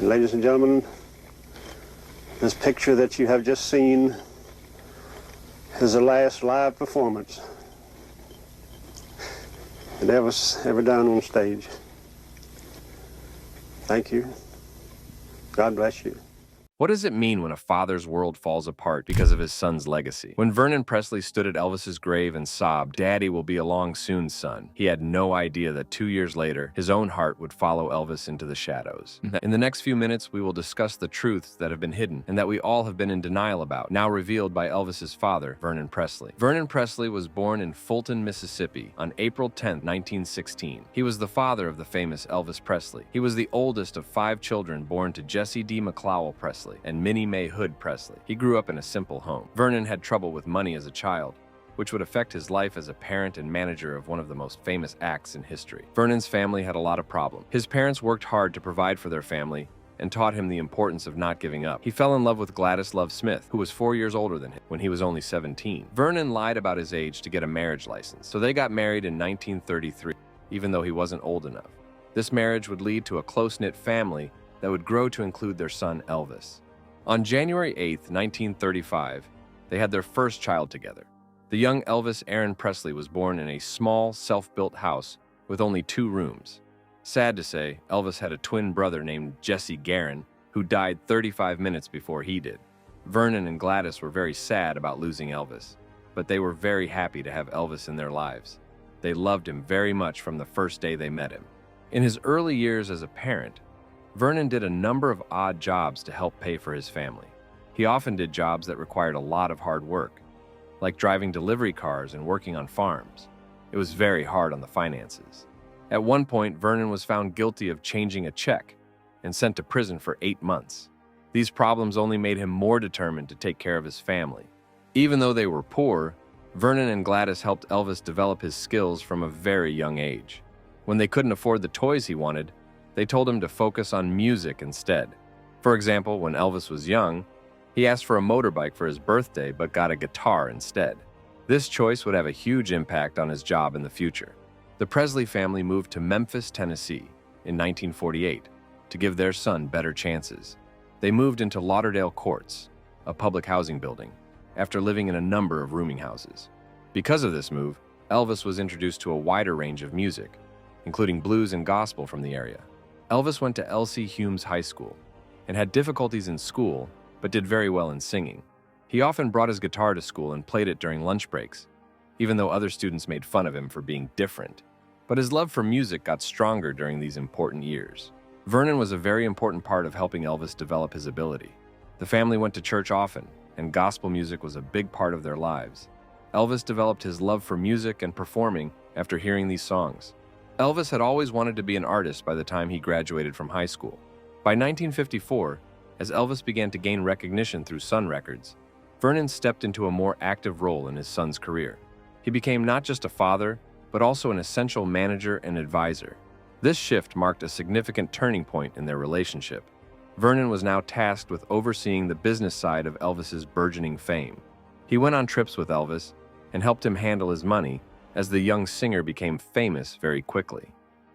Ladies and gentlemen, this picture that you have just seen is the last live performance that Elvis ever done on stage. Thank you. God bless you. What does it mean when a father's world falls apart because of his son's legacy? When Vernon Presley stood at Elvis's grave and sobbed, "Daddy will be along soon, son," he had no idea that 2 years later, his own heart would follow Elvis into the shadows. In the next few minutes, we will discuss the truths that have been hidden and that we all have been in denial about, now revealed by Elvis's father, Vernon Presley. Vernon Presley was born in Fulton, Mississippi on April 10, 1916. He was the father of the famous Elvis Presley. He was the oldest of 5 children born to Jessie D. McLowell Presley and Minnie Mae Hood Presley. He grew up in a simple home. Vernon had trouble with money as a child, which would affect his life as a parent and manager of one of the most famous acts in history. Vernon's family had a lot of problems. His parents worked hard to provide for their family and taught him the importance of not giving up. He fell in love with Gladys Love Smith, who was 4 years older than him when he was only 17. Vernon lied about his age to get a marriage license, so they got married in 1933, even though he wasn't old enough. This marriage would lead to a close-knit family that would grow to include their son Elvis. On January 8, 1935, they had their first child together. The young Elvis Aaron Presley was born in a small, self-built house with only 2 rooms. Sad to say, Elvis had a twin brother named Jesse Garin, who died 35 minutes before he did. Vernon and Gladys were very sad about losing Elvis, but they were very happy to have Elvis in their lives. They loved him very much from the first day they met him. In his early years as a parent, Vernon did a number of odd jobs to help pay for his family. He often did jobs that required a lot of hard work, like driving delivery cars and working on farms. It was very hard on the finances. At one point, Vernon was found guilty of changing a check and sent to prison for 8 months. These problems only made him more determined to take care of his family. Even though they were poor, Vernon and Gladys helped Elvis develop his skills from a very young age. When they couldn't afford the toys he wanted, they told him to focus on music instead. For example, when Elvis was young, he asked for a motorbike for his birthday but got a guitar instead. This choice would have a huge impact on his job in the future. The Presley family moved to Memphis, Tennessee in 1948 to give their son better chances. They moved into Lauderdale Courts, a public housing building, after living in a number of rooming houses. Because of this move, Elvis was introduced to a wider range of music, including blues and gospel from the area. Elvis went to L.C. Humes High School and had difficulties in school, but did very well in singing. He often brought his guitar to school and played it during lunch breaks, even though other students made fun of him for being different. But his love for music got stronger during these important years. Vernon was a very important part of helping Elvis develop his ability. The family went to church often, and gospel music was a big part of their lives. Elvis developed his love for music and performing after hearing these songs. Elvis had always wanted to be an artist by the time he graduated from high school. By 1954, as Elvis began to gain recognition through Sun Records, Vernon stepped into a more active role in his son's career. He became not just a father, but also an essential manager and advisor. This shift marked a significant turning point in their relationship. Vernon was now tasked with overseeing the business side of Elvis's burgeoning fame. He went on trips with Elvis and helped him handle his money, as the young singer became famous very quickly.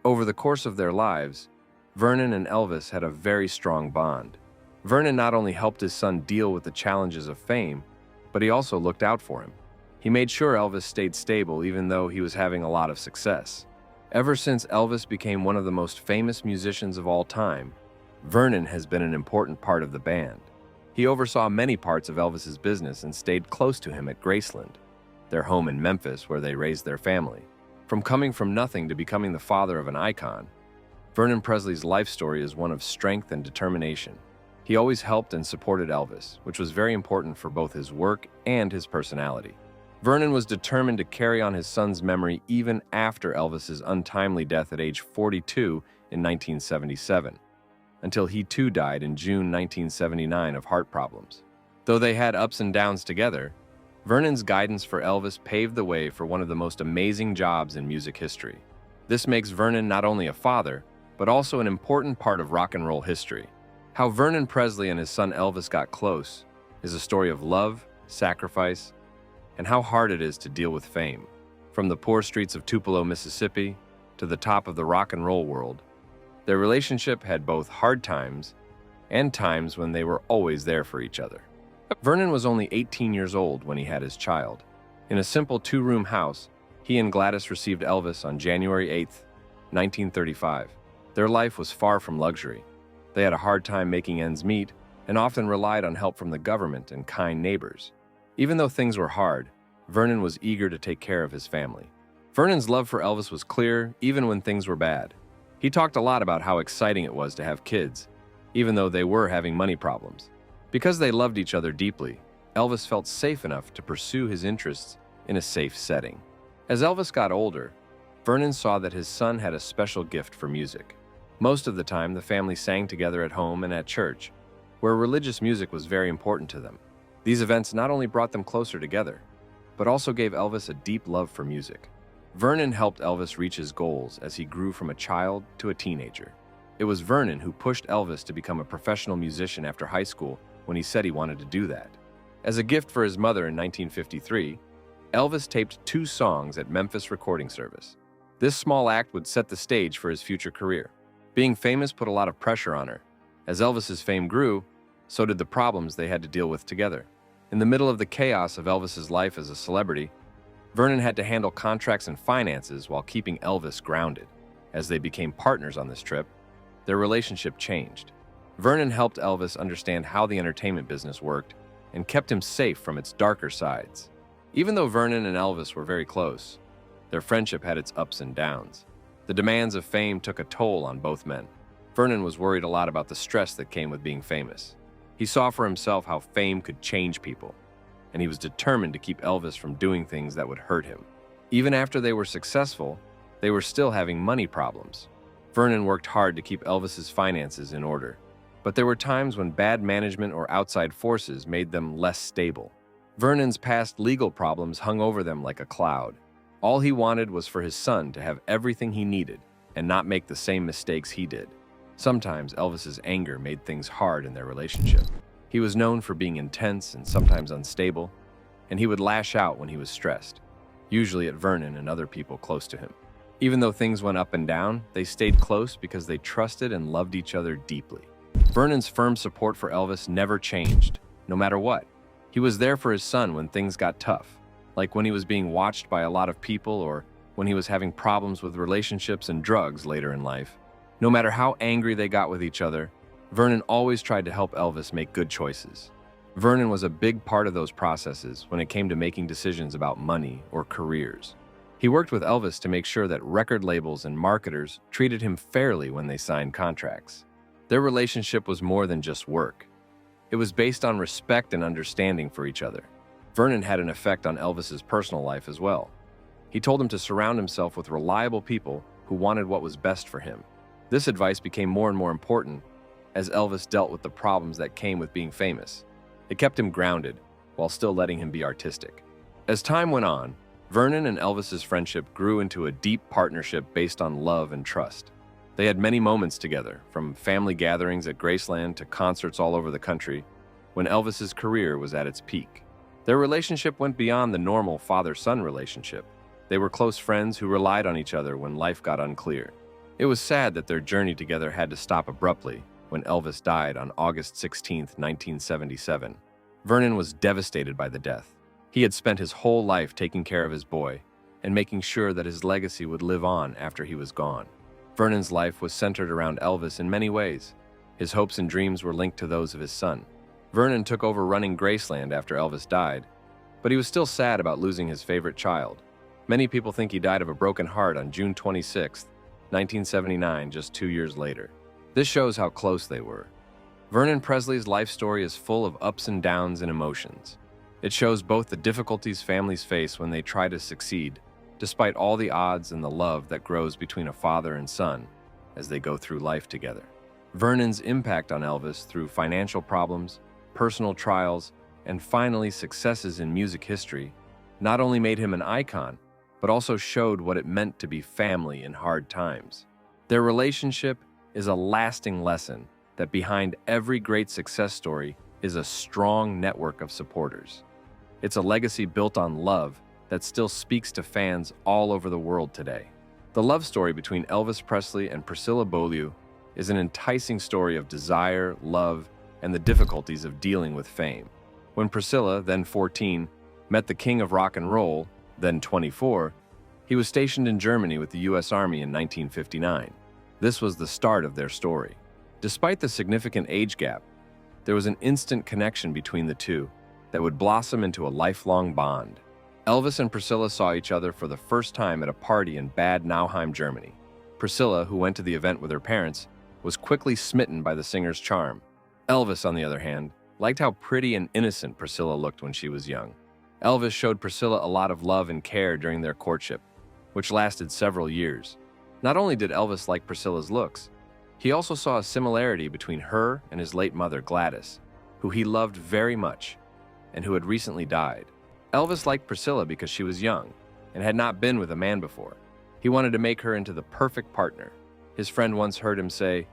Over the course of their lives, Vernon and Elvis had a very strong bond. Vernon not only helped his son deal with the challenges of fame, but he also looked out for him. He made sure Elvis stayed stable even though he was having a lot of success. Ever since Elvis became one of the most famous musicians of all time, Vernon has been an important part of the band. He oversaw many parts of Elvis's business and stayed close to him at Graceland, their home in Memphis where they raised their family. From coming from nothing to becoming the father of an icon, Vernon Presley's life story is one of strength and determination. He always helped and supported Elvis, which was very important for both his work and his personality. Vernon was determined to carry on his son's memory even after Elvis's untimely death at age 42 in 1977, until he too died in June 1979 of heart problems. Though they had ups and downs together, Vernon's guidance for Elvis paved the way for one of the most amazing jobs in music history. This makes Vernon not only a father, but also an important part of rock and roll history. How Vernon Presley and his son Elvis got close is a story of love, sacrifice, and how hard it is to deal with fame. From the poor streets of Tupelo, Mississippi, to the top of the rock and roll world, their relationship had both hard times and times when they were always there for each other. Vernon was only 18 years old when he had his child. In a simple two-room house, he and Gladys received Elvis on January 8, 1935. Their life was far from luxury. They had a hard time making ends meet and often relied on help from the government and kind neighbors. Even though things were hard, Vernon was eager to take care of his family. Vernon's love for Elvis was clear even when things were bad. He talked a lot about how exciting it was to have kids, even though they were having money problems. Because they loved each other deeply, Elvis felt safe enough to pursue his interests in a safe setting. As Elvis got older, Vernon saw that his son had a special gift for music. Most of the time, the family sang together at home and at church, where religious music was very important to them. These events not only brought them closer together, but also gave Elvis a deep love for music. Vernon helped Elvis reach his goals as he grew from a child to a teenager. It was Vernon who pushed Elvis to become a professional musician after high school when he said he wanted to do that. As a gift for his mother in 1953, Elvis taped 2 songs at Memphis Recording Service. This small act would set the stage for his future career. Being famous put a lot of pressure on her. As Elvis's fame grew, so did the problems they had to deal with together. In the middle of the chaos of Elvis's life as a celebrity, Vernon had to handle contracts and finances while keeping Elvis grounded. As they became partners on this trip, their relationship changed. Vernon helped Elvis understand how the entertainment business worked and kept him safe from its darker sides. Even though Vernon and Elvis were very close, their friendship had its ups and downs. The demands of fame took a toll on both men. Vernon was worried a lot about the stress that came with being famous. He saw for himself how fame could change people, and he was determined to keep Elvis from doing things that would hurt him. Even after they were successful, they were still having money problems. Vernon worked hard to keep Elvis's finances in order, but there were times when bad management or outside forces made them less stable. Vernon's past legal problems hung over them like a cloud. All he wanted was for his son to have everything he needed and not make the same mistakes he did. Sometimes Elvis's anger made things hard in their relationship. He was known for being intense and sometimes unstable, and he would lash out when he was stressed, usually at Vernon and other people close to him. Even though things went up and down, they stayed close because they trusted and loved each other deeply. Vernon's firm support for Elvis never changed, no matter what. He was there for his son when things got tough, like when he was being watched by a lot of people or when he was having problems with relationships and drugs later in life. No matter how angry they got with each other, Vernon always tried to help Elvis make good choices. Vernon was a big part of those processes when it came to making decisions about money or careers. He worked with Elvis to make sure that record labels and marketers treated him fairly when they signed contracts. Their relationship was more than just work. It was based on respect and understanding for each other. Vernon had an effect on Elvis's personal life as well. He told him to surround himself with reliable people who wanted what was best for him. This advice became more and more important as Elvis dealt with the problems that came with being famous. It kept him grounded while still letting him be artistic. As time went on, Vernon and Elvis's friendship grew into a deep partnership based on love and trust. They had many moments together, from family gatherings at Graceland to concerts all over the country, when Elvis's career was at its peak. Their relationship went beyond the normal father-son relationship. They were close friends who relied on each other when life got unclear. It was sad that their journey together had to stop abruptly when Elvis died on August 16, 1977. Vernon was devastated by the death. He had spent his whole life taking care of his boy and making sure that his legacy would live on after he was gone. Vernon's life was centered around Elvis in many ways. His hopes and dreams were linked to those of his son. Vernon took over running Graceland after Elvis died, but he was still sad about losing his favorite child. Many people think he died of a broken heart on June 26, 1979, just 2 years later. This shows how close they were. Vernon Presley's life story is full of ups and downs and emotions. It shows both the difficulties families face when they try to succeed, despite all the odds, and the love that grows between a father and son as they go through life together. Vernon's impact on Elvis through financial problems, personal trials, and finally successes in music history not only made him an icon, but also showed what it meant to be family in hard times. Their relationship is a lasting lesson that behind every great success story is a strong network of supporters. It's a legacy built on love that still speaks to fans all over the world today. The love story between Elvis Presley and Priscilla Beaulieu is an enticing story of desire, love, and the difficulties of dealing with fame. When Priscilla, then 14, met the king of rock and roll, then 24, he was stationed in Germany with the U.S. Army in 1959. This was the start of their story. Despite the significant age gap, there was an instant connection between the two that would blossom into a lifelong bond. Elvis and Priscilla saw each other for the first time at a party in Bad Nauheim, Germany. Priscilla, who went to the event with her parents, was quickly smitten by the singer's charm. Elvis, on the other hand, liked how pretty and innocent Priscilla looked when she was young. Elvis showed Priscilla a lot of love and care during their courtship, which lasted several years. Not only did Elvis like Priscilla's looks, he also saw a similarity between her and his late mother, Gladys, who he loved very much and who had recently died. Elvis liked Priscilla because she was young and had not been with a man before. He wanted to make her into the perfect partner. His friend once heard him say,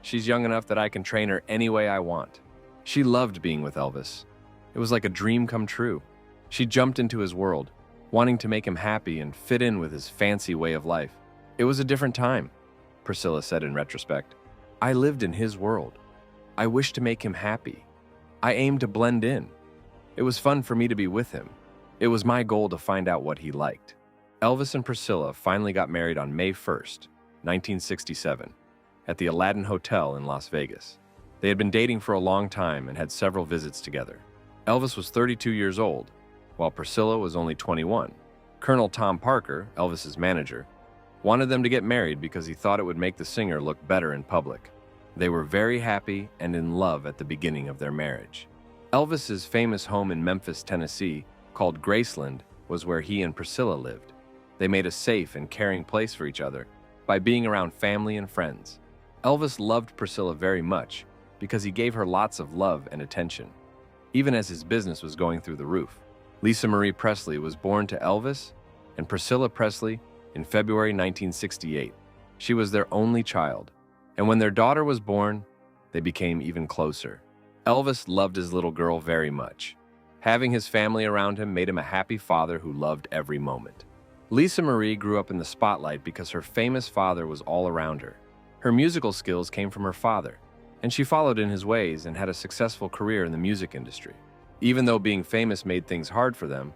"She's young enough that I can train her any way I want." She loved being with Elvis. It was like a dream come true. She jumped into his world, wanting to make him happy and fit in with his fancy way of life. It was a different time, Priscilla said in retrospect. I lived in his world. I wished to make him happy. I aimed to blend in. It was fun for me to be with him. It was my goal to find out what he liked. Elvis and Priscilla finally got married on May 1st, 1967, at the Aladdin Hotel in Las Vegas. They had been dating for a long time and had several visits together. Elvis was 32 years old, while Priscilla was only 21. Colonel Tom Parker, Elvis's manager, wanted them to get married because he thought it would make the singer look better in public. They were very happy and in love at the beginning of their marriage. Elvis's famous home in Memphis, Tennessee, called Graceland, was where he and Priscilla lived. They made a safe and caring place for each other by being around family and friends. Elvis loved Priscilla very much because he gave her lots of love and attention, even as his business was going through the roof. Lisa Marie Presley was born to Elvis and Priscilla Presley in February 1968. She was their only child, and when their daughter was born, they became even closer. Elvis loved his little girl very much. Having his family around him made him a happy father who loved every moment. Lisa Marie grew up in the spotlight because her famous father was all around her. Her musical skills came from her father, and she followed in his ways and had a successful career in the music industry. Even though being famous made things hard for them,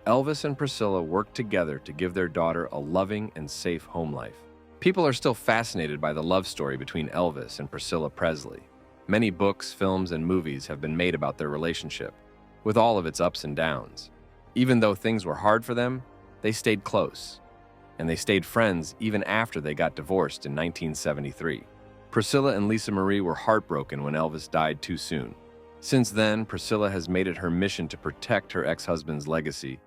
Elvis and Priscilla worked together to give their daughter a loving and safe home life. People are still fascinated by the love story between Elvis and Priscilla Presley. Many books, films, and movies have been made about their relationship, with all of its ups and downs. Even though things were hard for them, they stayed close, and they stayed friends even after they got divorced in 1973. Priscilla and Lisa Marie were heartbroken when Elvis died too soon. Since then, Priscilla has made it her mission to protect her ex-husband's legacy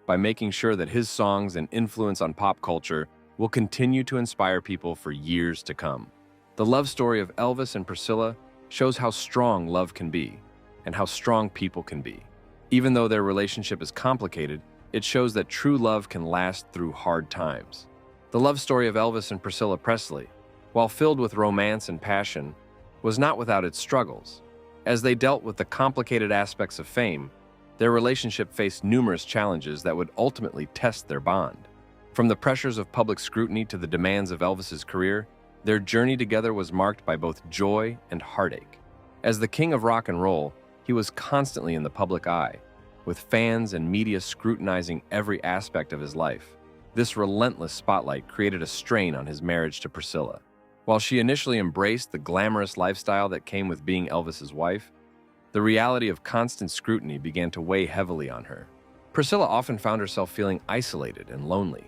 by making sure that his songs and influence on pop culture will continue to inspire people for years to come. The love story of Elvis and Priscilla shows how strong love can be and how strong people can be. Even though their relationship is complicated, it shows that true love can last through hard times. The love story of Elvis and Priscilla Presley, while filled with romance and passion, was not without its struggles. As they dealt with the complicated aspects of fame, their relationship faced numerous challenges that would ultimately test their bond. From the pressures of public scrutiny to the demands of Elvis's career, their journey together was marked by both joy and heartache. As the king of rock and roll, he was constantly in the public eye, with fans and media scrutinizing every aspect of his life. This relentless spotlight created a strain on his marriage to Priscilla. While she initially embraced the glamorous lifestyle that came with being Elvis's wife, the reality of constant scrutiny began to weigh heavily on her. Priscilla often found herself feeling isolated and lonely.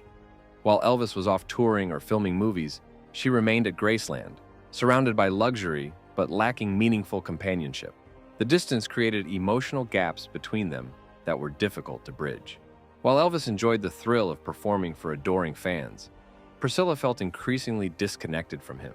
While Elvis was off touring or filming movies, she remained at Graceland, surrounded by luxury but lacking meaningful companionship. The distance created emotional gaps between them that were difficult to bridge. While Elvis enjoyed the thrill of performing for adoring fans, Priscilla felt increasingly disconnected from him.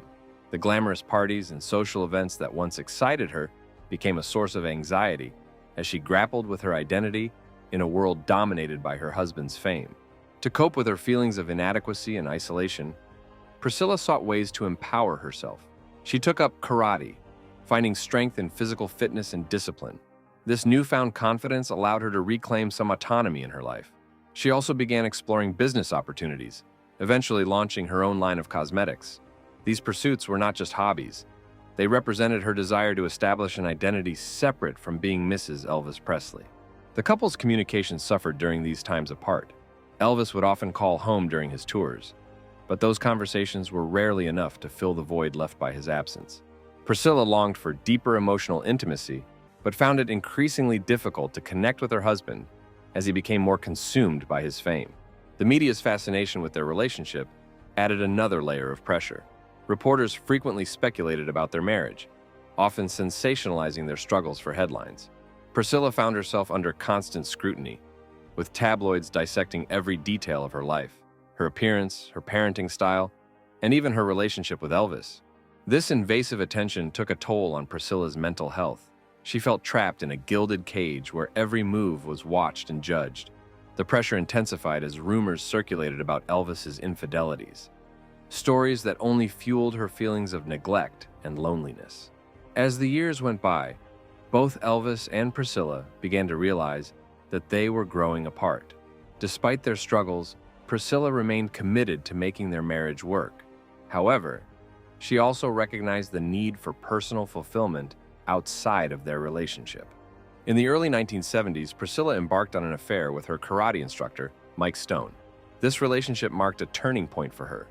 The glamorous parties and social events that once excited her became a source of anxiety as she grappled with her identity in a world dominated by her husband's fame. To cope with her feelings of inadequacy and isolation, Priscilla sought ways to empower herself. She took up karate, finding strength in physical fitness and discipline. This newfound confidence allowed her to reclaim some autonomy in her life. She also began exploring business opportunities, eventually launching her own line of cosmetics. These pursuits were not just hobbies. They represented her desire to establish an identity separate from being Mrs. Elvis Presley. The couple's communication suffered during these times apart. Elvis would often call home during his tours, but those conversations were rarely enough to fill the void left by his absence. Priscilla longed for deeper emotional intimacy, but found it increasingly difficult to connect with her husband as he became more consumed by his fame. The media's fascination with their relationship added another layer of pressure. Reporters frequently speculated about their marriage, often sensationalizing their struggles for headlines. Priscilla found herself under constant scrutiny, with tabloids dissecting every detail of her life, her appearance, her parenting style, and even her relationship with Elvis. This invasive attention took a toll on Priscilla's mental health. She felt trapped in a gilded cage where every move was watched and judged. The pressure intensified as rumors circulated about Elvis's infidelities, stories that only fueled her feelings of neglect and loneliness. As the years went by, both Elvis and Priscilla began to realize that they were growing apart. Despite their struggles, Priscilla remained committed to making their marriage work. However, she also recognized the need for personal fulfillment outside of their relationship. In the early 1970s, Priscilla embarked on an affair with her karate instructor, Mike Stone. This relationship marked a turning point for her,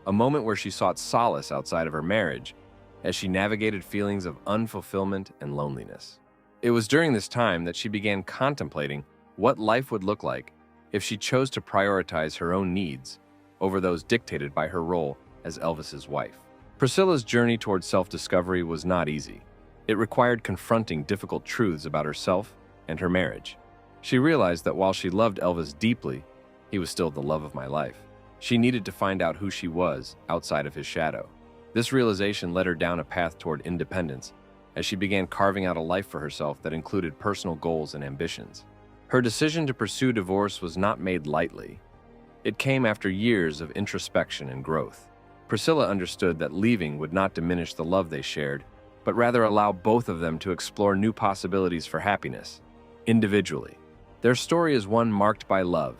a moment where she sought solace outside of her marriage as she navigated feelings of unfulfillment and loneliness. It was during this time that she began contemplating what life would look like if she chose to prioritize her own needs over those dictated by her role as Elvis's wife. Priscilla's journey towards self-discovery was not easy. It required confronting difficult truths about herself and her marriage. She realized that while she loved Elvis deeply, he was still the love of my life. She needed to find out who she was outside of his shadow. This realization led her down a path toward independence as she began carving out a life for herself that included personal goals and ambitions. Her decision to pursue divorce was not made lightly. It came after years of introspection and growth. Priscilla understood that leaving would not diminish the love they shared, but rather allow both of them to explore new possibilities for happiness, individually. Their story is one marked by love,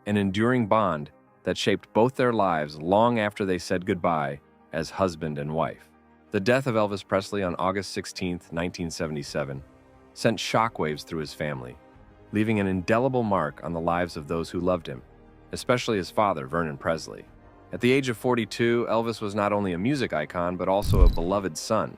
an enduring bond that shaped both their lives long after they said goodbye as husband and wife. The death of Elvis Presley on August 16, 1977, sent shockwaves through his family, leaving an indelible mark on the lives of those who loved him, especially his father, Vernon Presley. At the age of 42, Elvis was not only a music icon, but also a beloved son,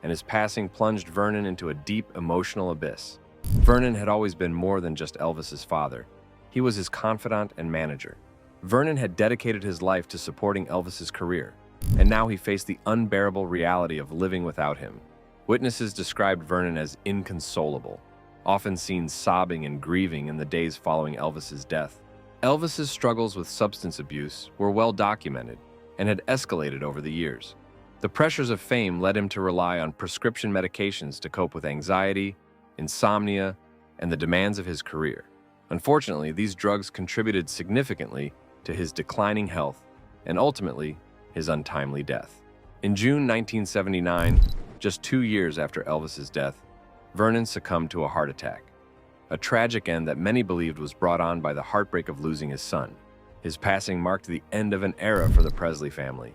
and his passing plunged Vernon into a deep emotional abyss. Vernon had always been more than just Elvis's father. He was his confidant and manager. Vernon had dedicated his life to supporting Elvis's career, and now he faced the unbearable reality of living without him. Witnesses described Vernon as inconsolable, often seen sobbing and grieving in the days following Elvis's death. Elvis's struggles with substance abuse were well documented and had escalated over the years. The pressures of fame led him to rely on prescription medications to cope with anxiety, insomnia, and the demands of his career. Unfortunately, these drugs contributed significantly to his declining health and ultimately his untimely death. In June 1979, just 2 years after Elvis's death, Vernon succumbed to a heart attack, a tragic end that many believed was brought on by the heartbreak of losing his son. His passing marked the end of an era for the Presley family,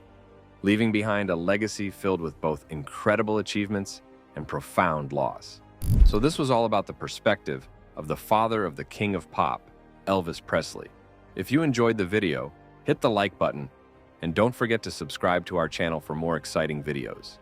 leaving behind a legacy filled with both incredible achievements and profound loss. So this was all about the perspective of the father of the king of pop, Elvis Presley. If you enjoyed the video, hit the like button and don't forget to subscribe to our channel for more exciting videos.